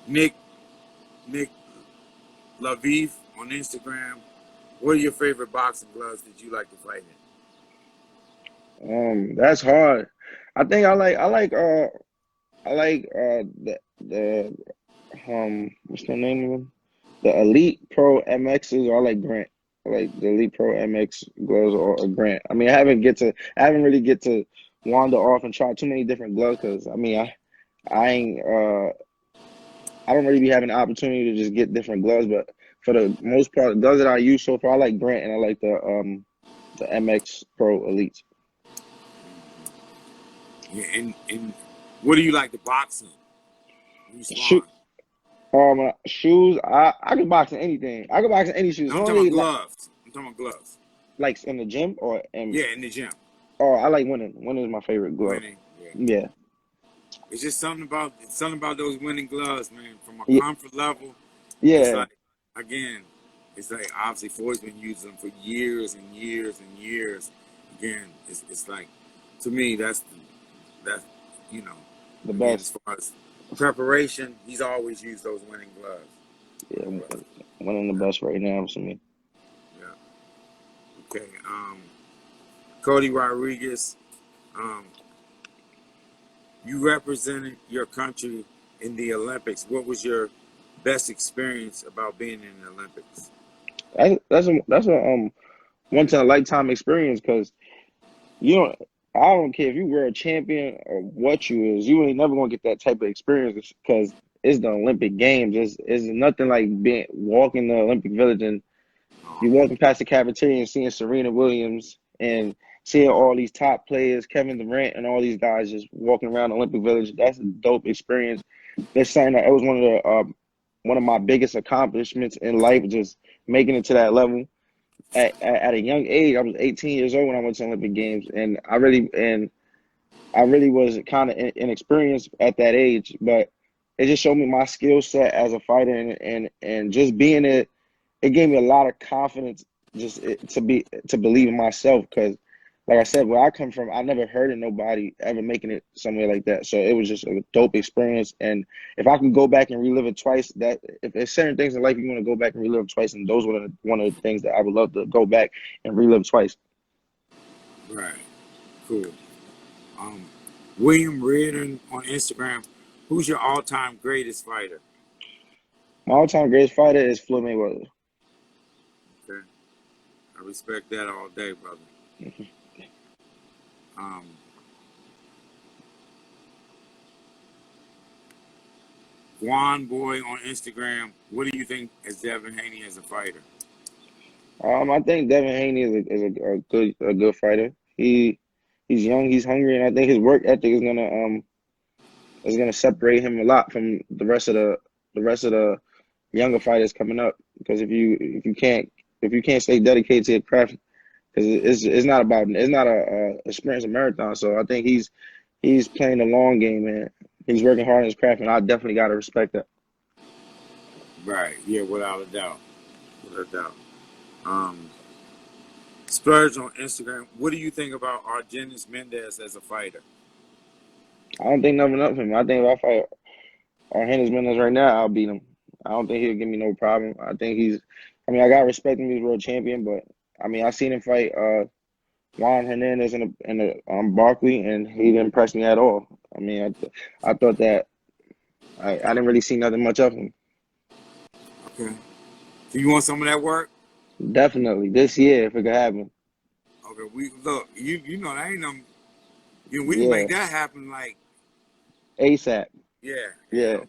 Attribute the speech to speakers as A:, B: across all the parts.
A: Nick Nick Laviv on Instagram. What are your favorite boxing gloves that you like to fight
B: That's hard. I think I like the what's the name of them? The Elite Pro MXs, or I like Grant. I like the Elite Pro MX gloves, or Grant. I mean, I haven't really get to wander off and try too many different gloves because I mean, I ain't I don't really be having the opportunity to just get different gloves, but for the most part, the gloves that I use so far, I like Grant and I like the MX Pro Elites.
A: in? Yeah, and what do you like to box in? When you
B: Shoe,
A: sparring?
B: shoes, I can box in anything. I can box in any shoes.
A: No,
B: As
A: I'm
B: long as
A: talking
B: they
A: about gloves. I'm talking about gloves.
B: like in the gym or in.
A: Yeah, in the gym.
B: Oh, I like winning. Winning is my favorite glove.
A: Winning. Yeah.
B: Yeah,
A: It's just something about those winning gloves, man. From a
B: yeah,
A: comfort level, it's
B: yeah.
A: like again, it's like obviously Floyd's been using them for years and years and years. Again, it's like to me that's you know
B: The
A: again
B: best.
A: as far as preparation, he's always used those winning gloves.
B: Yeah,
A: But
B: winning the
A: yeah,
B: best right now for me.
A: yeah. Okay. Cody Rodriguez, um, you represented your country in the Olympics. What was your best experience about being in the Olympics?
B: That's a once in a lifetime experience because you don't. I don't care if you were a champion or what you is. You ain't never gonna get that type of experience because it's the Olympic Games. It's nothing like being walking the Olympic Village and you walking past the cafeteria and seeing Serena Williams and seeing all these top players, Kevin Durant and all these guys just walking around the Olympic Village. That's a dope experience. That's something that it was one of my biggest accomplishments in life, just making it to that level. At a young age, I was 18 years old when I went to Olympic Games, and I really was kind of inexperienced at that age, but it just showed me my skill set as a fighter, and just being it, it gave me a lot of confidence to believe in myself because like I said, where I come from, I never heard of nobody ever making it somewhere like that. So it was just a dope experience. And if I can go back and relive it twice, that if there's certain things in life you want to go back and relive twice, and those were one of the things that I would love to go back and relive twice.
A: Right. Cool. Um, William Reardon on Instagram. Who's your all-time greatest fighter?
B: My all-time greatest fighter is Floyd Mayweather.
A: Okay. I respect that all day, brother. Um, Juan Boy on Instagram. What do you think as Devin Haney as a fighter?
B: I think Devin Haney is a good fighter. He's young, he's hungry, and I think his work ethic is gonna separate him a lot from the rest of the younger fighters coming up. Because if you can't stay dedicated to your craft, because it's not a sprint, it's a marathon. So I think he's playing the long game, and he's working hard on his craft, and I definitely got to respect that.
A: Right. Yeah, without a doubt. Without a doubt. Um, Splurge on Instagram. What do you think about Argenis Mendez as a fighter?
B: I don't think nothing of him. I think if I fight Hennis Mendez right now, I'll beat him. I don't think he'll give me no problem. I think I mean, I got to respect him. He's world champion, but I mean, I seen him fight Juan Hernandez in the Barkley, and he didn't impress me at all. I mean, I thought that I didn't really see nothing much of him.
A: Okay. Do you want some of that work?
B: Definitely this year if it could happen.
A: Okay. We look. You know that ain't no. We can
B: Yeah,
A: make that happen. Like
B: ASAP.
A: yeah. Yeah.
B: Yeah,
A: Okay.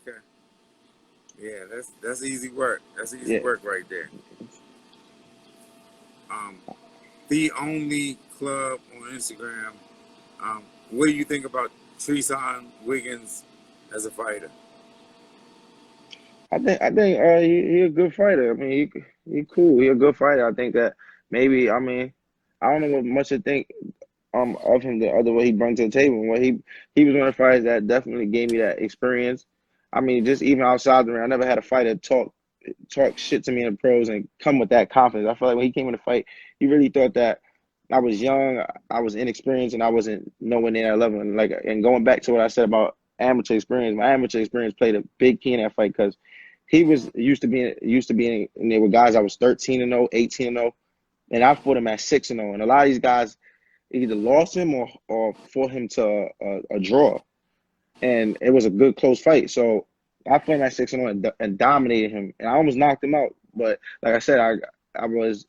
A: Okay. Yeah. That's easy work. That's easy
B: yeah.
A: work right there. Um, the only club on Instagram. What do you think about Treson Wiggins as a fighter?
B: I think he a good fighter. I mean, he cool. He a good fighter. I think that maybe I mean I don't know what much to think of him the other way he brings to the table. What he was one of the fighters that definitely gave me that experience. I mean, just even outside the ring, I never had a fighter talk shit to me in the pros and come with that confidence. I feel like when he came in the fight, he really thought that I was young, I was inexperienced, and I wasn't nowhere near that level. And like, and going back to what I said about amateur experience. My amateur experience played a big key in that fight because he was used to being in there with guys I was 13-0, 18-0, and I fought him at 6-0. And a lot of these guys either lost him or fought him to a draw, and it was a good close fight. So I fought him at 6-0 and dominated him, and I almost knocked him out. But like I said, I was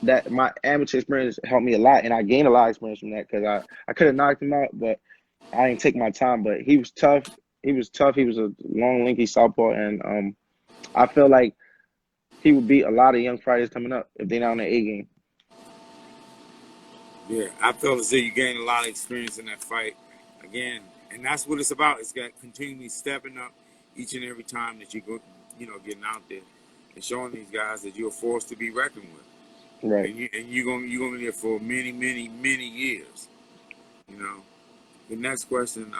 B: that my amateur experience helped me a lot, and I gained a lot of experience from that because I could have knocked him out, but I didn't take my time. But he was tough. He was tough. He was a long, lanky southpaw, and I feel like he would beat a lot of young fighters coming up if they're not on the A game.
A: Yeah, I felt as though you gained a lot of experience in that fight. Again, and that's what it's about. It's got continually stepping up each and every time that you go, getting out there and showing these guys that you're a force to be reckoned with.
B: Right.
A: And you're gonna be there for many, many, many years. You know. The next question,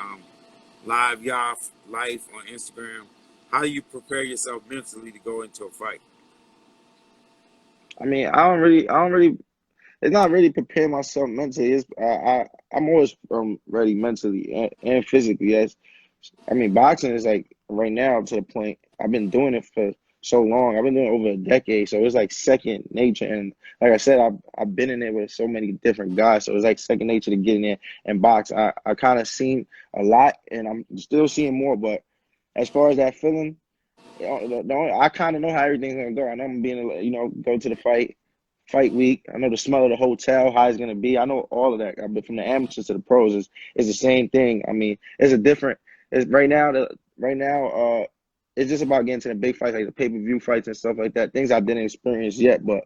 A: live Yaf life on Instagram. How do you prepare yourself mentally to go into a fight?
B: I mean, I don't really. It's not really prepare myself mentally. I'm always ready mentally and physically. Yes, I mean boxing is like right now to the point. I've been doing it for so long. I've been doing it over a decade, so it's like second nature. And like I said, I've been in there with so many different guys, so it's like second nature to get in there and box. I kind of seen a lot, and I'm still seeing more. But as far as that feeling, I kind of know how everything's gonna go. I know I'm being, go to the fight week. I know the smell of the hotel, how it's gonna be. I know all of that. But from the amateurs to the pros, is the same thing. I mean, it's a different. It's right now. It's just about getting to the big fights, like the pay-per-view fights and stuff like that. Things I didn't experience yet, but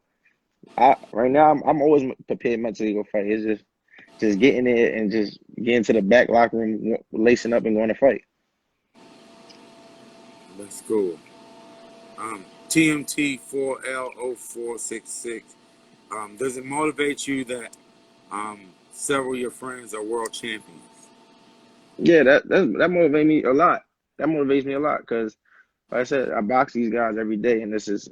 B: right now I'm always prepared mentally to go fight. It's just getting there and just getting to the back locker room, lacing up and going to fight.
A: That's cool. TMT4L0466. Does it motivate you that several of your friends are world champions?
B: Yeah, that motivates me a lot. That motivates me a lot because, like I said, I box these guys every day, and this is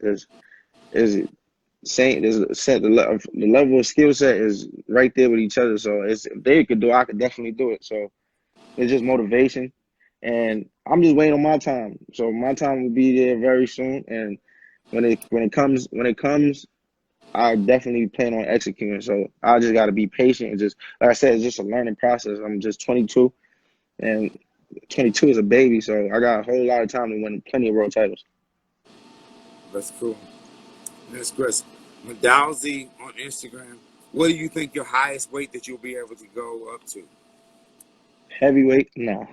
B: same. The level of skill set is right there with each other. So if they could do it, I could definitely do it. So it's just motivation, and I'm just waiting on my time. So my time will be there very soon, and when it comes, I definitely plan on executing. So I just got to be patient and just, like I said, it's just a learning process. I'm just 22, and 22 is a baby, so I got a whole lot of time to win plenty of world titles.
A: That's cool. Next question. Medalzi on Instagram. What do you think your highest weight that you'll be able to go up to?
B: Heavyweight? No.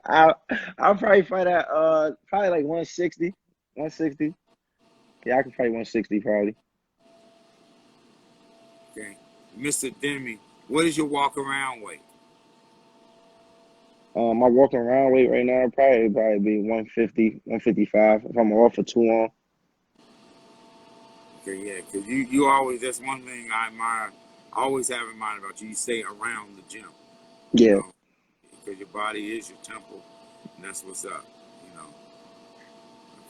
B: I'll probably fight at probably like 160. 160. Yeah, I can fight 160 probably.
A: Okay. Mr. Demi, what is your walk around weight?
B: My walking around weight right now probably be 150, 155 if I'm off for too long.
A: Okay, yeah, because you always, that's one thing I admire, I always have in mind about you. You stay around the gym,
B: Yeah.
A: because your body is your temple, and that's what's up,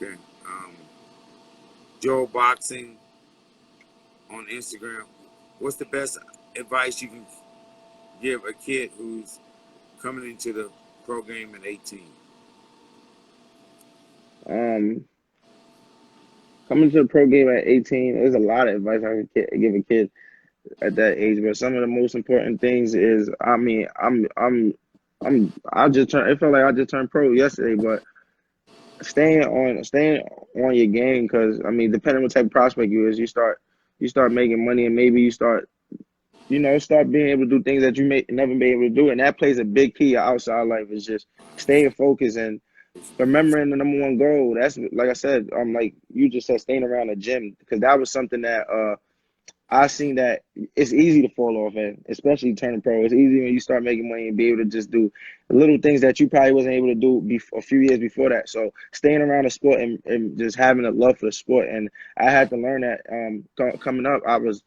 A: Okay. Joe Boxing on Instagram. What's the best advice you can give a kid who's coming into the pro game at 18?
B: Coming to the pro game at 18, there's a lot of advice I could give a kid at that age, but some of the most important things is, I mean, I just turned. It felt like I just turned pro yesterday, but staying on your game, because I mean, depending on what type of prospect you is, you start making money, and maybe you start being able to do things that you may never be able to do, and that plays a big key outside life. Is just staying focused and remembering the number one goal. That's like I said, like you just said, staying around the gym, because that was something that I seen that it's easy to fall off in, especially turning pro. It's easy when you start making money and be able to just do little things that you probably wasn't able to do a few years before that. So staying around the sport and just having a love for the sport. And I had to learn that coming up. I was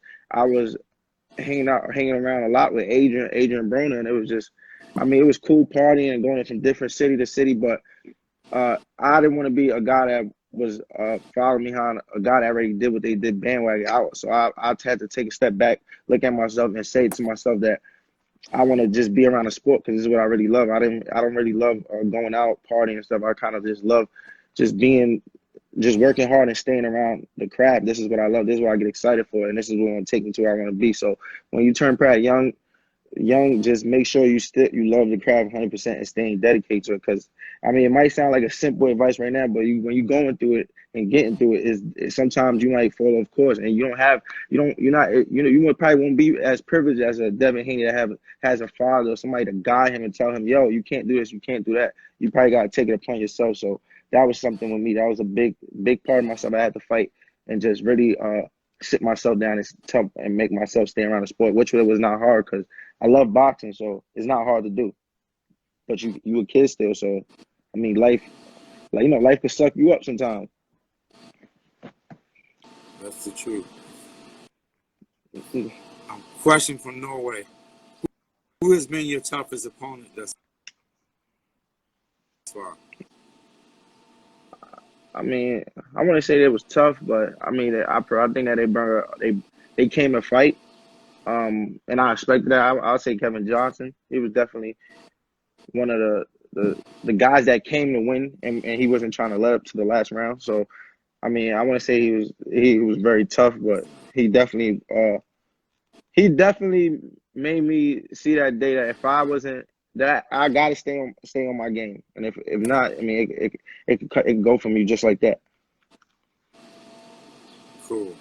B: hanging around a lot with Adrian Broner, and it was just, I mean, it was cool partying and going from different city to city, but I didn't want to be a guy that was following behind a guy that already did what they did bandwagon out. So I had to take a step back, look at myself, and say to myself that I want to just be around the sport because this is what I really love. I don't really love going out partying and stuff. I kind of just love just just working hard and staying around the craft. This is what I love. This is what I get excited for, and this is what going to take me to where I want to be. So when you turn pro young, just make sure you love the craft 100% and staying dedicated to it. Because I mean, it might sound like a simple advice right now, but when you going through it and getting through it, is sometimes you might fall off course, and you're not probably won't be as privileged as a Devin Haney that has a father or somebody to guide him and tell him, yo, you can't do this, you can't do that. You probably got to take it upon yourself. So that was something with me. That was a big part of myself. I had to fight and just really sit myself down and make myself stay around the sport, which was not hard because I love boxing, so it's not hard to do. But you a kid still, so I mean, life could suck you up sometimes.
A: That's the truth. Question from Norway: who has been your toughest opponent thus far?
B: I mean, I want to say it was tough, but I mean, I think that they came to fight, and I expected that. I'll say Kevin Johnson. He was definitely one of the guys that came to win, and he wasn't trying to let up to the last round. So I mean, I want to say he was very tough, but he definitely made me see that day that if I wasn't that, I gotta stay on my game, and if not, I mean, it can go from you just like that.
A: Cool.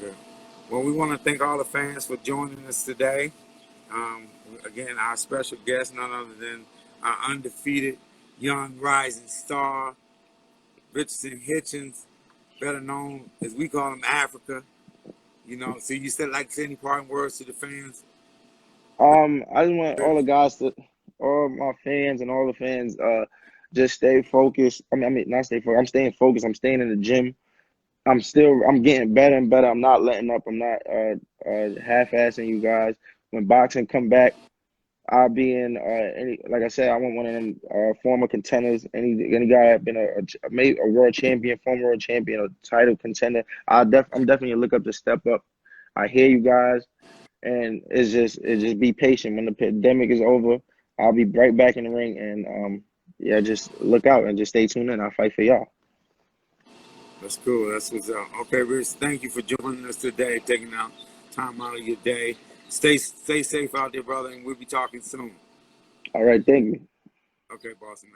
A: Yeah. Well, we want to thank all the fans for joining us today. Again, our special guest, none other than our undefeated young rising star, Richardson Hitchins, better known as we call him Africa. So you said like to say any parting words to the fans?
B: I just want all my fans and all the fans, just stay focused. I mean, not stay focused. I'm staying focused. I'm staying in the gym. I'm getting better and better. I'm not letting up. I'm not half-assing you guys. When boxing come back, I'll be in like I said, I want one of them former contenders. Any guy that been a world champion, former world champion, a title contender. I'm definitely gonna look up to step up. I hear you guys, and it's just be patient. When the pandemic is over, I'll be right back in the ring, and yeah, just look out and just stay tuned in. I'll fight for y'all.
A: That's cool. That's what's up. Okay, Rich, thank you for joining us today, taking out time out of your day. Stay safe out there, brother, and we'll be talking soon.
B: All right, thank you.
A: Okay, boss man.